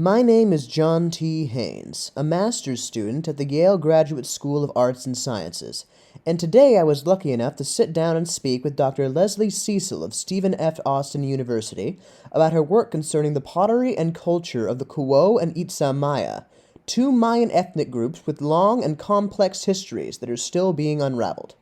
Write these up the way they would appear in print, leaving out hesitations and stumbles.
My name is John T. Haynes, a master's student at the Yale Graduate School of Arts and Sciences, and today I was lucky enough to sit down and speak with Dr. Leslie Cecil of Stephen F. Austin University about her work concerning the pottery and culture of the Kuo and Itza Maya, two Mayan ethnic groups with long and complex histories that are still being unraveled.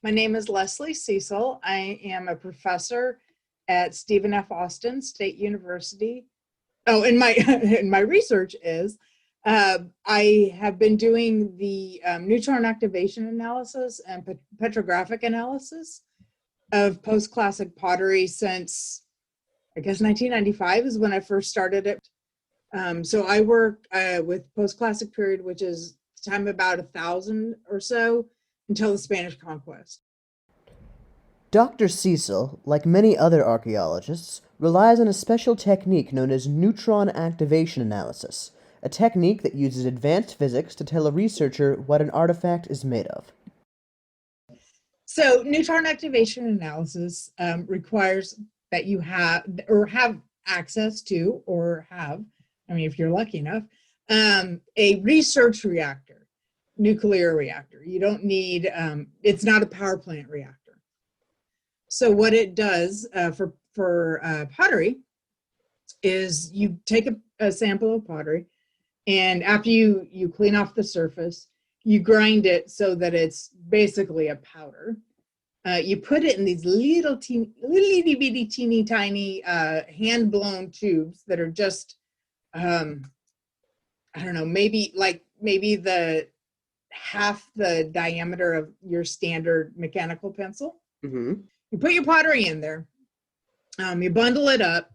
My name is Leslie Cecil. I am a professor at Stephen F. Austin State University. Oh, and my and my research is I have been doing the neutron activation analysis and petrographic analysis of post-classic pottery since, I guess, 1995 is when I first started it. So I work with post-classic period, which is time about 1,000 or so until the Spanish conquest. Dr. Cecil, like many other archaeologists, relies on a special technique known as neutron activation analysis, a technique that uses advanced physics to tell a researcher what an artifact is made of. So neutron activation analysis requires that you have access to, or have, I mean, if you're lucky enough, a research reactor, nuclear reactor. You don't need, it's not a power plant reactor. So what it does for pottery is you take a sample of pottery, and after you clean off the surface, you grind it so that it's basically a powder. You put it in these little itty bitty teeny tiny hand blown tubes that are just I don't know, maybe the half the diameter of your standard mechanical pencil. Mm-hmm. You put your pottery in there, you bundle it up,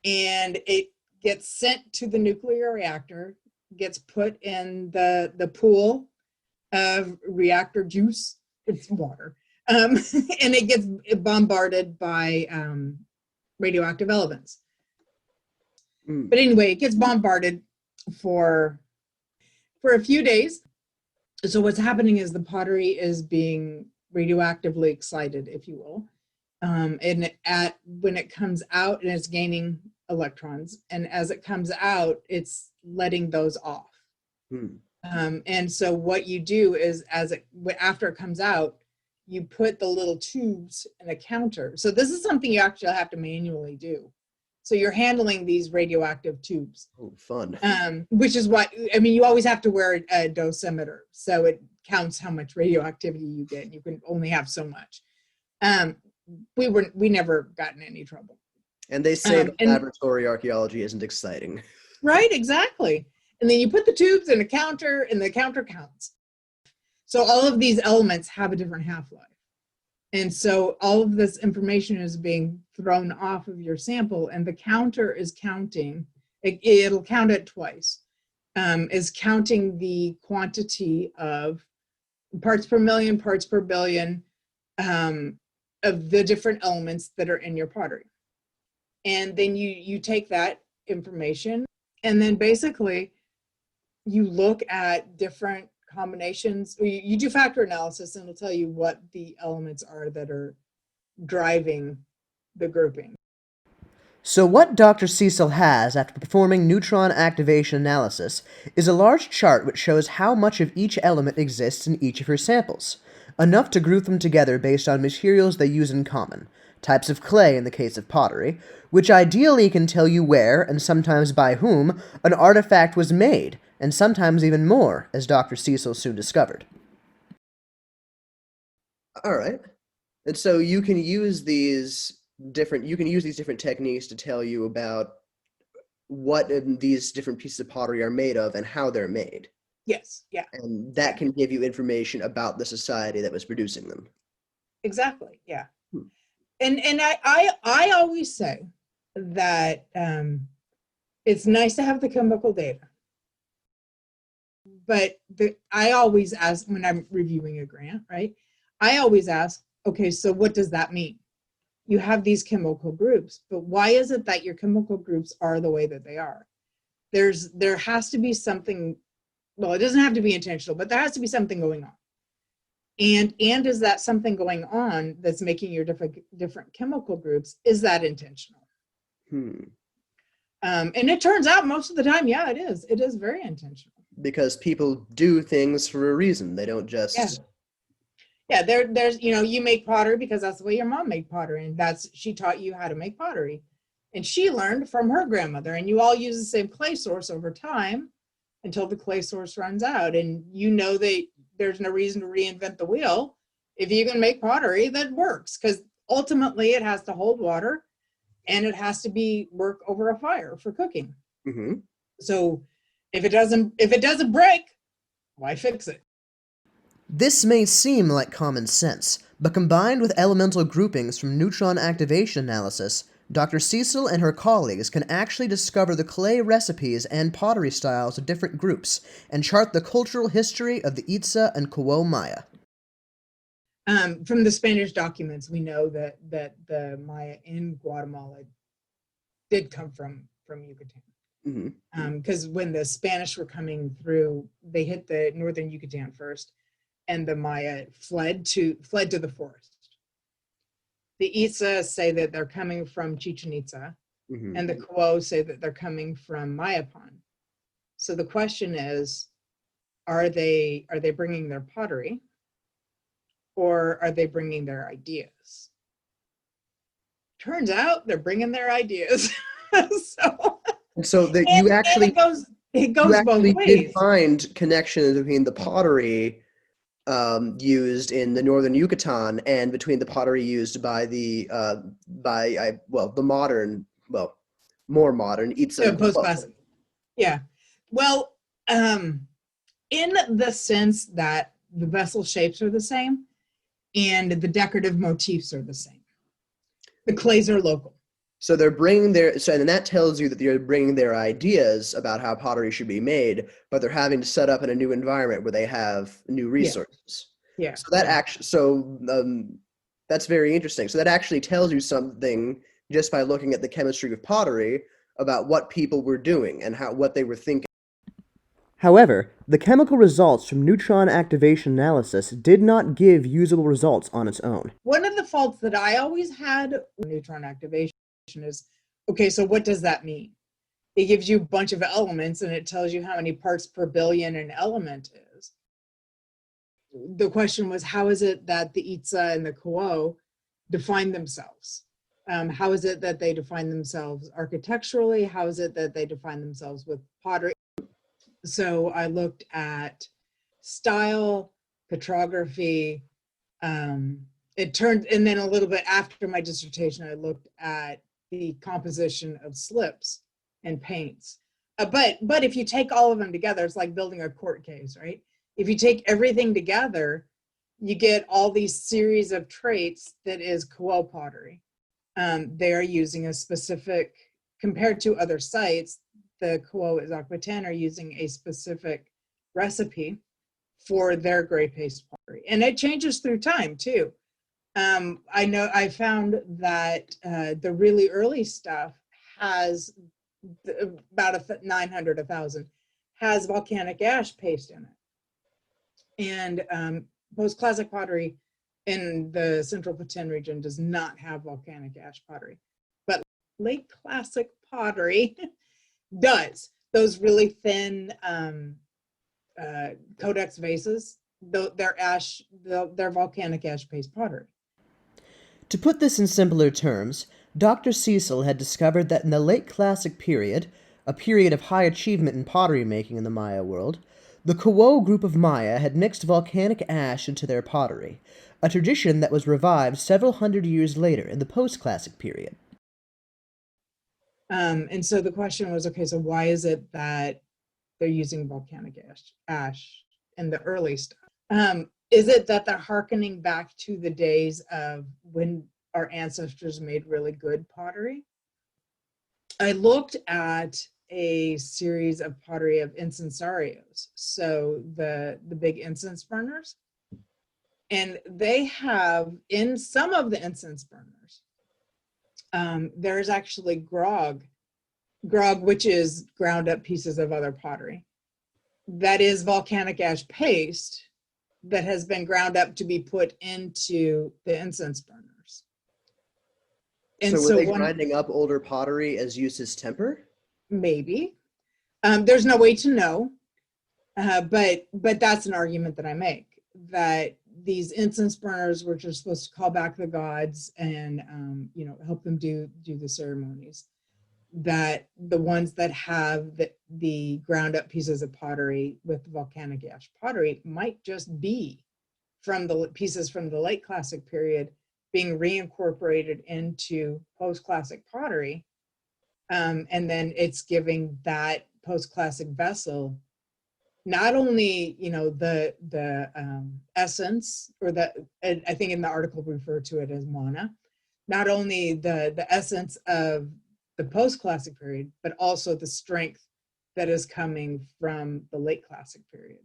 and it gets sent to the nuclear reactor, gets put in the pool of reactor juice, it's water, and it gets bombarded by radioactive elements. But anyway, it gets bombarded for a few days. So what's happening is the pottery is being radioactively excited, if you will, and when it comes out, and it's gaining electrons, and as it comes out, it's letting those off. And so what you do is, after it comes out, you put the little tubes in a counter. So this is something you actually have to manually do. So you're handling these radioactive tubes. Oh, fun. Which is what, I mean, you always have to wear a dosimeter. So it counts how much radioactivity you get. You can only have so much. We never got in any trouble. And they say laboratory archaeology isn't exciting. Right, exactly. And then you put the tubes in a counter, and the counter counts. So all of these elements have a different half-life. And so all of this information is being thrown off of your sample, and the counter is counting. It'll count it twice. Is counting the quantity of parts per million, parts per billion of the different elements that are in your pottery. And then you take that information, and then basically you look at different combinations. You do factor analysis, and it'll tell you what the elements are that are driving the grouping. So what Dr. Cecil has after performing neutron activation analysis is a large chart which shows how much of each element exists in each of her samples, enough to group them together based on materials they use in common, types of clay in the case of pottery, which ideally can tell you where, and sometimes by whom, an artifact was made, and sometimes even more, as Dr. Cecil soon discovered. All right. And so you can use these different techniques to tell you about what these different pieces of pottery are made of and how they're made. Yes, yeah. And that can give you information about the society that was producing them. Exactly, yeah. And I always say that it's nice to have the chemical data, but I always ask, when I'm reviewing a grant, right? I always ask, okay, so what does that mean? You have these chemical groups, but why is it that your chemical groups are the way that they are? There has to be something, well, it doesn't have to be intentional, but there has to be something going on. And is that something going on that's making your different chemical groups, is that intentional? And it turns out most of the time, yeah, it is. It is very intentional. Because people do things for a reason. They don't Yeah. just. Yeah, there's you make pottery because that's the way your mom made pottery, and she taught you how to make pottery, and she learned from her grandmother, and you all use the same clay source over time until the clay source runs out, and that there's no reason to reinvent the wheel if you can make pottery that works, because ultimately it has to hold water and it has to be work over a fire for cooking. Mm-hmm. So if it doesn't break, why fix it? This may seem like common sense, but combined with elemental groupings from neutron activation analysis, Dr. Cecil and her colleagues can actually discover the clay recipes and pottery styles of different groups and chart the cultural history of the Itza and Quo Maya. From the Spanish documents, we know that the Maya in Guatemala did come from Yucatan. Because when the Spanish were coming through, they hit the northern Yucatan first, and the Maya fled to the forest. The Itza say that they're coming from Chichen Itza, and the Quo say that they're coming from Mayapan. So the question is, are they bringing their pottery, or are they bringing their ideas? Turns out they're bringing their ideas. So, And so that and it you goes both actually did ways. find connections between the pottery used in the northern Yucatan and between the pottery used by the modern, more modern Itza and Post Quo. classic. Yeah. Well, in the sense that the vessel shapes are the same and the decorative motifs are the same. The clays are local. So they're bringing and that tells you that they're bringing their ideas about how pottery should be made, but they're having to set up in a new environment where they have new Yeah. resources. Yeah. So that's very interesting. So that actually tells you something just by looking at the chemistry of pottery about what people were doing and what they were thinking. However, the chemical results from neutron activation analysis did not give usable results on its own. One of the faults that I always had with neutron activation is, okay, so what does that mean? It gives you a bunch of elements and it tells you how many parts per billion an element is. The question was, how is it that the Itza and the Quo define themselves? How is it that they define themselves architecturally? How is it that they define themselves with pottery? So I looked at style, petrography. And then a little bit after my dissertation, I looked at the composition of slips and paints. But if you take all of them together, it's like building a court case, right? If you take everything together, you get all these series of traits that is Quo pottery. They are using a specific, compared to other sites, the Quo Aquitaine are using a specific recipe for their gray paste pottery. And it changes through time too. I found that the really early stuff has about 900, 1,000, has volcanic ash paste in it. And post-classic pottery in the central Petén region does not have volcanic ash pottery. But late classic pottery does. Those really thin codex vases, they're volcanic ash paste pottery. To put this in simpler terms, Dr. Cecil had discovered that in the late classic period, a period of high achievement in pottery making in the Maya world, the Quo group of Maya had mixed volcanic ash into their pottery, a tradition that was revived several hundred years later in the post-classic period. And so the question was, okay, so why is it that they're using volcanic ash in the early stuff? Is it that they're hearkening back to the days of when our ancestors made really good pottery? I looked at a series of pottery of incensarios, so the big incense burners, and they have, in some of the incense burners, there's actually grog, which is ground up pieces of other pottery. That is volcanic ash paste that has been ground up to be put into the incense burners. And So were they one, grinding up older pottery as used as temper? maybe. There's no way to know, but that's an argument that I make, that these incense burners, which are supposed to call back the gods and help them do the ceremonies, that the ones that have the ground up pieces of pottery with volcanic ash pottery might just be from the pieces from the late classic period being reincorporated into post-classic pottery. And then it's giving that post-classic vessel not only the essence, or I think in the article referred to it as mana, not only the essence of the post-classic period, but also the strength that is coming from the late classic period.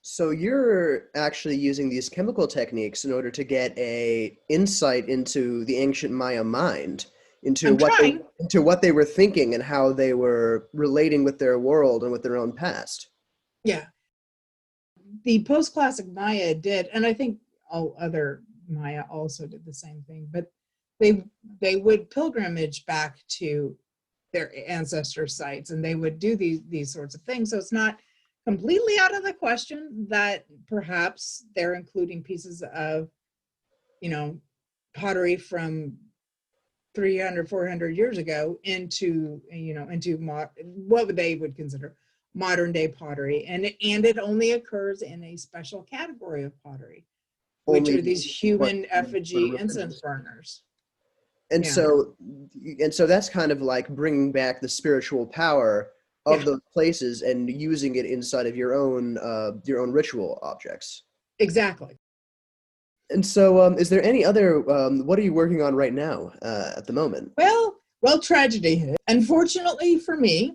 So you're actually using these chemical techniques in order to get a insight into the ancient Maya mind, I'm trying. into what they were thinking and how they were relating with their world and with their own past. Yeah. The post-classic Maya did, and I think all other Maya also did the same thing, but they would pilgrimage back to their ancestor sites, and they would do these sorts of things. So it's not completely out of the question that perhaps they're including pieces of, pottery from 300, 400 years ago into what they would consider modern day pottery, and it only occurs in a special category of pottery, which Only are these human for effigy incense religious. burners. And Yeah, so that's kind of like bringing back the spiritual power yeah, of those places and using it inside of your own ritual objects. exactly. And so, is there any other? What are you working on right now at the moment? Well, tragedy hit. Unfortunately for me,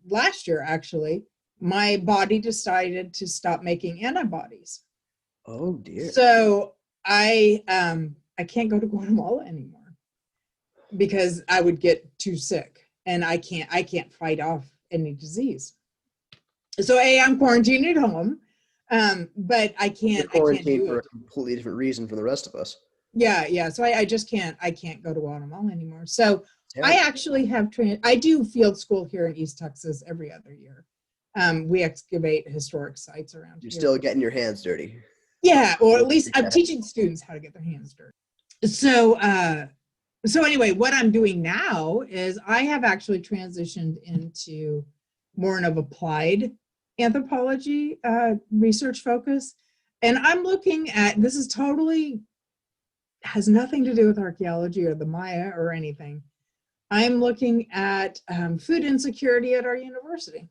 last year actually, my body decided to stop making antibodies. Oh dear. So I can't go to Guatemala anymore because I would get too sick, and I can't fight off any disease. So I'm quarantined at home, but I You're can't quarantined do for a it. completely different reason from the rest of us. Yeah. So I just can't go to Guatemala anymore. So I Terrible. actually I do field school here in East Texas every other year. We excavate historic sites around You're here. still getting your hands dirty. Yeah, or at least I'm teaching students how to get their hands dirty. So anyway, what I'm doing now is I have actually transitioned into more of applied anthropology research focus. And I'm looking at, this is totally has nothing to do with archaeology or the Maya or anything. I'm looking at food insecurity at our university.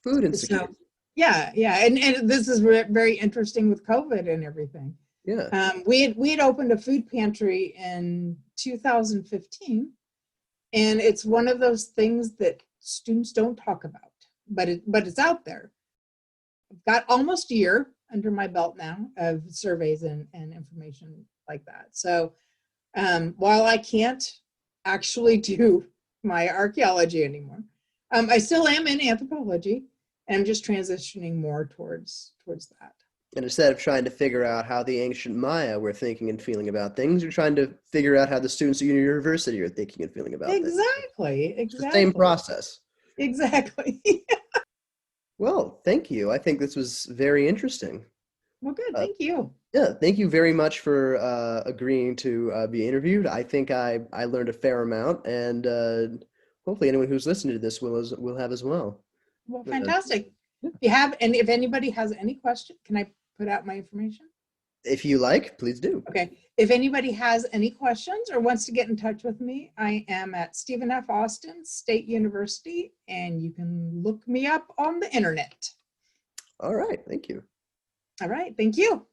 Food So insecurity. yeah, and this is very interesting with COVID and everything. Yeah. We had opened a food pantry in 2015, and it's one of those things that students don't talk about, but it's out there. I've got almost a year under my belt now of surveys and information like that. So while I can't actually do my archaeology anymore, I still am in anthropology, and I'm just transitioning more towards that. And instead of trying to figure out how the ancient Maya were thinking and feeling about things, you're trying to figure out how the students at your university are thinking and feeling about things. Exactly, It's the same exactly, process. exactly. Well, thank you. I think this was very interesting. Well, good. Uh, Thank you. yeah, thank you very much for agreeing to be interviewed. I think I learned a fair amount, and hopefully anyone who's listening to this will have as well. Well, Uh, fantastic. yeah. If anybody has any question, can I put out my information? If you like, please do. Okay. If anybody has any questions or wants to get in touch with me, I am at Stephen F. Austin State University, and you can look me up on the internet. All right, thank you. All right. Thank you.